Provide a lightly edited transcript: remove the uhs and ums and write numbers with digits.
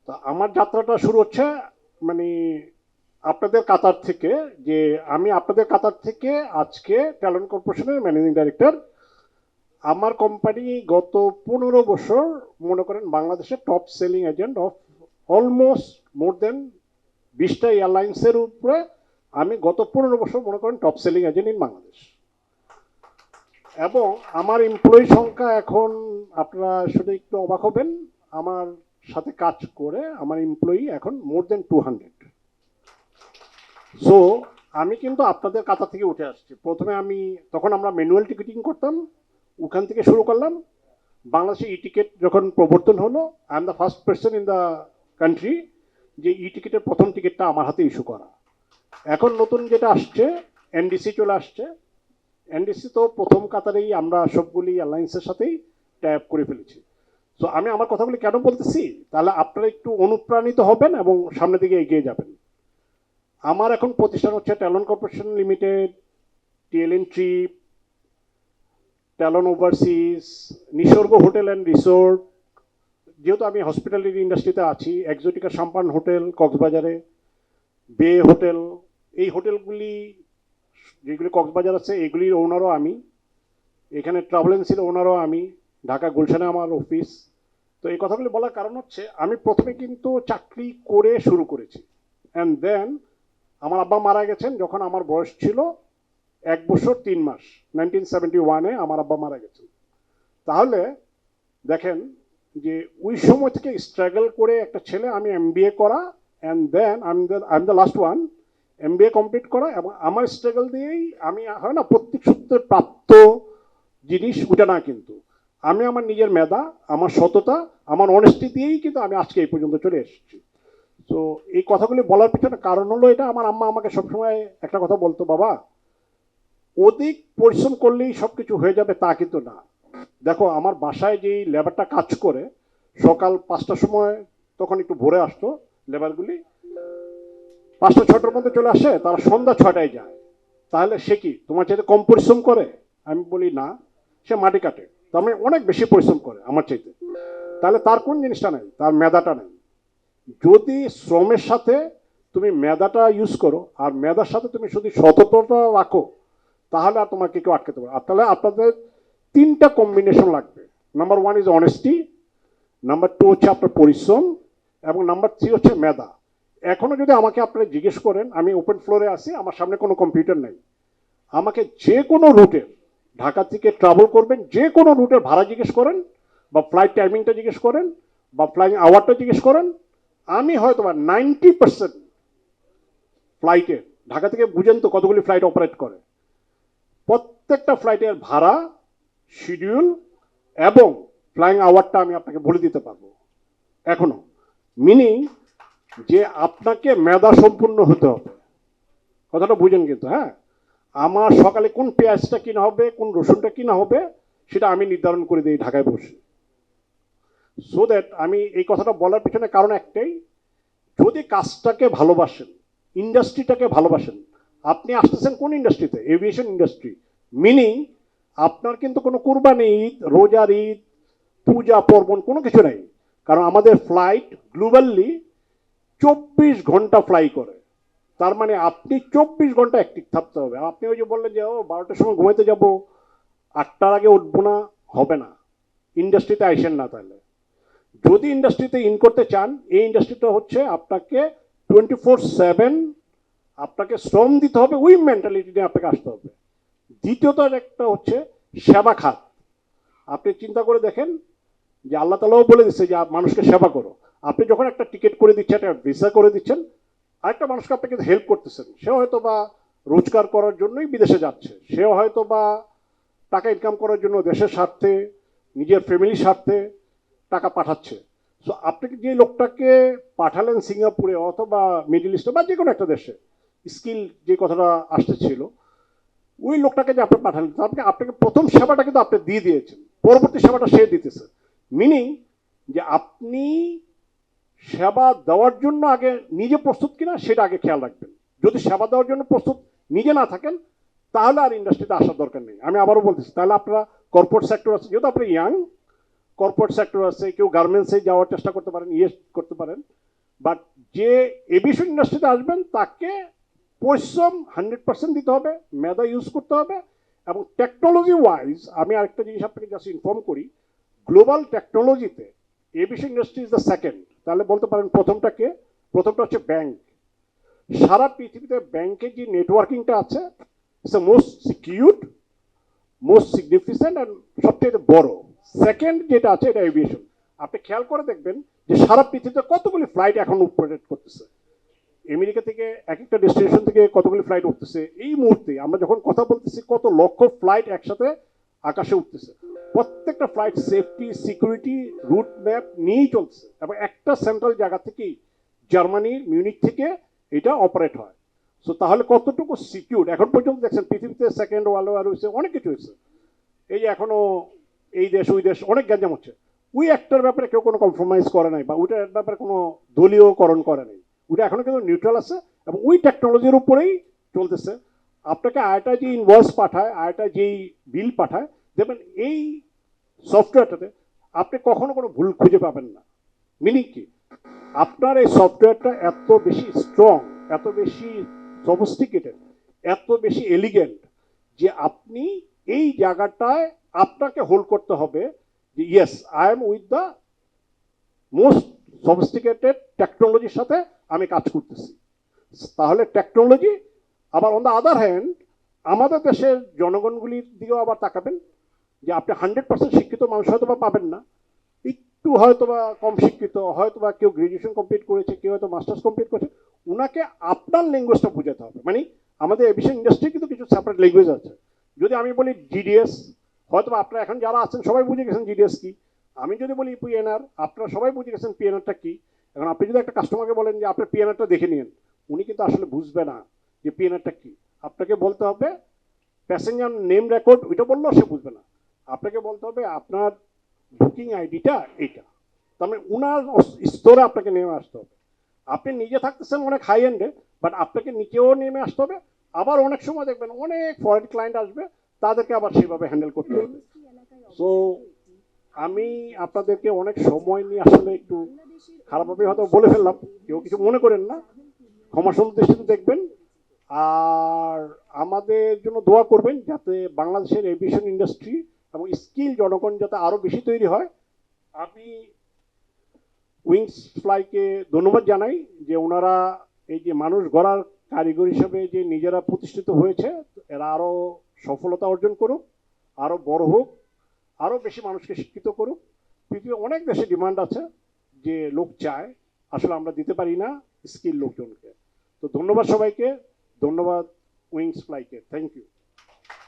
তো আমার যাত্রাটা শুরু হচ্ছে মানে আপনাদের কাতার থেকে, যে আমি আপনাদের কাতার থেকে আজকে ট্যালেন্ট কর্পোরেশনের ম্যানেজিং ডাইরেক্টর। আমার কোম্পানি গত 15 বছর মনে করেন বাংলাদেশের top selling agent of almost more than 20টা এয়ারলাইন্সের উপরে। আমি গত 15 বছর মনে করেন top selling agent in Bangladesh. এবং আমার এমপ্লয়ি সংখ্যা এখন আপনারা শুধু একটু অবাক হবেন, আমার সাথে কাজ করে আমার এমপ্লয়ি এখন মোর দেন 200। সো আমি কিন্তু আপনাদের কাতার থেকে উঠে আসছি। প্রথমে আমি তখন আমরা ম্যানুয়াল টিকিটিং করতাম, ওখান থেকে শুরু করলাম। বাংলাদেশে ই টিকিট যখন প্রবর্তন হলো, I am the first person in the country যে ই টিকিটের প্রথম টিকিটটা আমার হাতে ইস্যু করা। এখন নতুন যেটা আসছে, এনডিসি চলে আসছে। এনডিসি তো প্রথম কাতারেই আমরা সবগুলি এয়ারলাইন্সের সাথেই ট্যাপ করে ফেলেছি। সো আমি আমার কথাগুলি কেন বলতেছি, তাহলে আপনারা একটু অনুপ্রাণিত হবেন এবং সামনের দিকে এগিয়ে যাবেন। আমার এখন প্রতিষ্ঠান হচ্ছে talent corporation limited, TLN trip, talon overseas, Nishorgo hotel and resort. যেহেতু আমি হসপিটালিটি ইন্ডাস্ট্রিতে আছি, এক্সোটিকা সাম্পান হোটেল কক্সবাজারে, বে হোটেল, এই হোটেলগুলি যেগুলি কক্সবাজার আছে এগুলির ওনারও আমি। এখানে ট্রাভেল এজেন্সির ওনারও আমি। ঢাকা গুলশানে আমার অফিস। তো এই কথাগুলি বলার কারণ হচ্ছে আমি প্রথমে কিন্তু চাকরি করে শুরু করেছি, অ্যান্ড দেন আমার আব্বা মারা গেছেন যখন আমার বয়স ছিল 1 বছর 3 মাস। 1971-এ আমার আব্বা মারা গেছেন। তাহলে দেখেন যে ওই সময় থেকে স্ট্রাগল করে একটা ছেলে, আমি এমবিএ করা, and then I am the last one MBA complete করা। এবং আমার স্ট্রাগল দিয়েই আমি, হয় না প্রত্যেক সূত্রের প্রাপ্ত জিনিস ওটা না, কিন্তু আমি আমার নিজের মেধা, আমার সততা, আমার অনেস্টি দিয়েই কিন্তু আমি আজকে এই পর্যন্ত চলে এসেছি। তো এই কথাগুলি বলার পিছনে কারণ হলো এটা, আমার আম্মা আমাকে সবসময় একটা কথা বলতো, বাবা অধিক পরিশ্রম করলেই সব কিছু হয়ে যাবে তা কিন্তু না। দেখো আমার বাসায় যেই লেবারটা কাজ করে সকাল 5টার সময়, তখন একটু ভোরে আসতো লেবারগুলি, 5টা 6টার মধ্যে চলে আসে, তারা সন্ধ্যা 6টায় যায়। তাহলে সে কি তোমার চাইতে কম পরিশ্রম করে? আমি বলি না, সে মাটি কাটে, তার মানে অনেক বেশি পরিশ্রম করে আমার চাইতে। তাহলে তার কোন জিনিসটা নেই? তার মেধাটা নেই। যদি শ্রমের সাথে তুমি মেধাটা ইউজ করো আর মেধার সাথে তুমি শুধু সততাটা রাখো, তাহলে আর তোমাকে কেউ আটকাতে পারবে। আর তাহলে আপনাদের 3টা কম্বিনেশন লাগবে। নাম্বার 1 ইজ অনেস্টি, নাম্বার 2 হচ্ছে আপনার পরিশ্রম, এবং নাম্বার 3 হচ্ছে মেধা। এখনো যদি আমাকে আপনারা জিজ্ঞেস করেন, আমি ওপেন ফ্লোরে আছি, আমার সামনে কোনো কম্পিউটার নেই, আমাকে যে কোনো রুটের, ঢাকা থেকে ট্রাভেল করবেন যে কোনো রুটের ভাড়া জিজ্ঞেস করেন, বা ফ্লাইট টাইমিংটা জিজ্ঞেস করেন, বা ফ্লাইং আওয়ারটা জিজ্ঞেস করেন, আমি হয়তো বা 90% ফ্লাইটে, ঢাকা থেকে বুঝেন তো কতগুলি ফ্লাইট অপারেট করে, প্রত্যেকটা ফ্লাইটের ভাড়া, শিডিউল এবং ফ্লাইং আওয়ারটা আমি আপনাকে বলে দিতে পারবো এখনো। মিনিং যে আপনাকে মেধা সম্পূর্ণ হতে হবে, কথাটা বুঝেন কিন্তু। হ্যাঁ, আমার সকালে কোন পেঁয়াজটা কিনা হবে, কোন রসুনটা কিনা হবে, সেটা আমি নির্ধারণ করে দিই ঢাকায় বসে। সো দ্যাট, আমি এই কথাটা বলার পিছনে কারণ একটাই, যদি কাজটাকে ভালোবাসেন, ইন্ডাস্ট্রিটাকে ভালোবাসেন, আপনি আসতেছেন কোন ইন্ডাস্ট্রিতে? Aviation industry. মিনিং আপনার কিন্তু কোনো কুরবানি ঈদ, রোজার ঈদ, পূজা পার্বণ কোনো কিছু নেই। কারণ আমাদের ফ্লাইট গ্লোবালি 24 ঘন্টা ফ্লাই করে। তার মানে আপনি 24 ঘন্টা অ্যাক্টিভ থাকতে হবে। আপনি ওই যে বললেন যে 12টার সময় ঘুমাইতে যাব, 8টার আগে উঠবো না, হবে না। ইন্ডাস্ট্রিতে আইসেন না। তাহলে যদি ইন্ডাস্ট্রিতে ইন করতে চান, এই ইন্ডাস্ট্রিটা হচ্ছে আপনাকে 24/7 আপনাকে শ্রম দিতে হবে, ওই মেন্টালিটি নিয়ে আপনাকে আসতে হবে। দ্বিতীয়ত একটা হচ্ছে সেবা খাত। আপনি চিন্তা করে দেখেন যে আল্লাহ তাআলাও বলে দিচ্ছে যে মানুষকে সেবা করো। আপনি যখন একটা টিকিট করে দিচ্ছেন, একটা ভিসা করে দিচ্ছেন, আরেকটা মানুষকে আপনাকে হেল্প করতেছেন। সে হয়তো বা রোজগার করার জন্যই বিদেশে যাচ্ছে, সেও হয়তো বা টাকা ইনকাম করার জন্য দেশের স্বার্থে, নিজের ফ্যামিলির স্বার্থে টাকা পাঠাচ্ছে। সো আপনি যে লোকটাকে পাঠালেন সিঙ্গাপুরে অথবা মিডল ইস্টে বা যে কোনো একটা দেশে, স্কিল যে কথাটা আসতেছিল, ওই লোকটাকে যে আপনি পাঠালেন, আপনি আপনাকে প্রথম সেবাটা কিন্তু আপনি দিয়ে দিয়েছেন, পরবর্তী সেবাটা সে দিতেছে। মিনিং যে আপনি সেবা দেওয়ার জন্য আগে নিজে প্রস্তুত কিনা সেটা আগে খেয়াল রাখবেন। যদি সেবা দেওয়ার জন্য প্রস্তুত নিজে না থাকেন, তাহলে আর ইন্ডাস্ট্রিতে আসার দরকার নেই। আমি আবারও বলতেছি, তাহলে আপনারা কর্পোরেট সেক্টর আছে, যেহেতু আপনি ইয়াং, কর্পোরেট সেক্টর আছে, কেউ গার্মেন্টসে যাওয়ার চেষ্টা করতে পারেন, করতে পারেন। বাট যে এভিয়েশন ইন্ডাস্ট্রিতে আসবেন তাকে পরিশ্রম 100% দিতে হবে, মেধা ইউজ করতে হবে। এবং টেকনোলজি ওয়াইজ আমি আরেকটা জিনিস আপনাকে জাস্ট ইনফর্ম করি, গ্লোবাল টেকনোলজিতে aviation industry is the second. তাহলে বলতে পারেন প্রথমটা কে? প্রথমটা হচ্ছে ব্যাংক। সারা পৃথিবীতে ব্যাংকের যে নেটওয়ার্কিংটা আছে, it's the most secured, most significant and সবচেয়ে বড়। সেকেন্ড যেটা আছে এটা এভিয়েশন। আপনি খেয়াল করে দেখবেন যে সারা পৃথিবীতে কতগুলি ফ্লাইট এখন অপারেট করতেছে। আমেরিকা থেকে এক একটা ডেস্টিনেশন থেকে কতগুলি ফ্লাইট উঠতেছে। এই মুহূর্তে আমরা যখন কথা বলতেছি কত লক্ষ ফ্লাইট একসাথে আকাশে উঠতেছে। প্রত্যেকটা flight safety, security, route map নিয়েই চলছে এবং একটা সেন্ট্রাল জায়গা থেকেই, জার্মানির মিউনিক থেকে এটা অপারেট হয়। সো তাহলে কতটুকু সিকিউর? এখন পর্যন্ত দেখছেন পৃথিবীতে সেকেন্ড ওয়ার্ল্ড ওয়ার হয়েছে, অনেক কিছু হয়েছে, এই যে এখনো এই দেশ ওই দেশ অনেক গ্যাঞ্জাম হচ্ছে। ওই একটার ব্যাপারে কেউ কোনো কম্প্রোমাইজ করে নাই বা ওইটার ব্যাপারে কোনো দলীয়করণ করে নাই। ওইটা এখনো কিন্তু নিউট্রাল আছে এবং ওই টেকনোলজির উপরেই চলতেছে। আপনাকে আয়টা যে ইনভয়েস পাঠায়, আয়টা যেই বিল পাঠায়, দেখবেন এই সফটওয়্যারটাতে আপনি কখনো কোনো ভুল খুঁজে পাবেন না। মিনিং কি? আপনার এই সফটওয়্যারটা এত বেশি স্ট্রং, এত বেশি সফিস্টিকেটেড, এত বেশি এলিগেন্ট যে আপনি এই জায়গাটায় আপনাকে হোল্ড করতে হবে যে yes I am with the most sophisticated টেকনোলজির সাথে আমি কাজ করতেছি। তাহলে টেকনোলজি আবার অন দ্য আদার হ্যান্ড আমাদের দেশের জনগণগুলির দিকেও আবার তাকাবেন যে আপনি 100% শিক্ষিত মানুষ হয়তো বা পাবেন না, একটু হয়তো বা কম শিক্ষিত, হয়তো বা কেউ গ্রাজুয়েশন কমপ্লিট করেছে, কেউ হয়তো মাস্টার্স কমপ্লিট করেছে, ওনাকে আপনার ল্যাঙ্গুয়েজটা বোঝাতে হবে। মানে আমাদের এভিয়েশন ইন্ডাস্ট্রি কিন্তু কিছু সেপারেট ল্যাঙ্গুয়েজ আছে। যদি আমি বলি জিডিএস, হয়তো বা আপনারা এখন যারা আছেন সবাই বুঝে গেছেন জিডিএস কি। আমি যদি বলি পিএনআর, আপনারা সবাই বুঝে গেছেন পিএনআরটা কি। এখন আপনি যদি একটা কাস্টমারকে বলেন যে আপনার পিএনআরটা দেখে নিন, উনি কিন্তু আসলে বুঝবে না যে পিএনআরটা কি। আপনাকে বলতে হবে প্যাসেঞ্জার নেম রেকর্ড, ওইটা বললেও সে বুঝবে না। আপনাকে বলতে হবে আপনার বুকিং আইডিটা এইটা। তার মানে উনার স্তরে আপনাকে নেমে আসতে হবে। আপনি নিজে থাকতেছেন অনেক হাই এন্ডে, বাট আপনাকে নিচেও নেমে আসতে হবে। আবার অনেক সময় দেখবেন অনেক ফরেন ক্লায়েন্ট আসবে, তাদেরকে আবার সেভাবে হ্যান্ডেল করতে হবে। সো আমি আপনাদেরকে অনেক সময় নিয়ে আসলে একটু খারাপভাবে হয়তো বলে ফেললাম, কেউ কিছু মনে করেন না, ক্ষমাসুন্দর দৃষ্টিতে দেখবেন। আর আমাদের জন্য দোয়া করবেন যাতে বাংলাদেশের এভিয়েশন ইন্ডাস্ট্রি এবং স্কিল জনগণ যাতে আরো বেশি তৈরি হয়। আমি উইংস ফ্লাইকে ধন্যবাদ জানাই যে ওনারা এই যে মানুষ গড়ার কারিগর হিসেবে যে নিজেরা প্রতিষ্ঠিত হয়েছে, এরা আরো সফলতা অর্জন করুক, আরো বড় হোক, আরো বেশি মানুষকে শিক্ষিত করুক। পৃথিবীর অনেক দেশে ডিমান্ড আছে যে লোক চায়, আসলে আমরা দিতে পারি না স্কিল লোকজনকে। তো ধন্যবাদ সবাইকে, ধন্যবাদ উইংস ফ্লাইকে, থ্যাংক ইউ।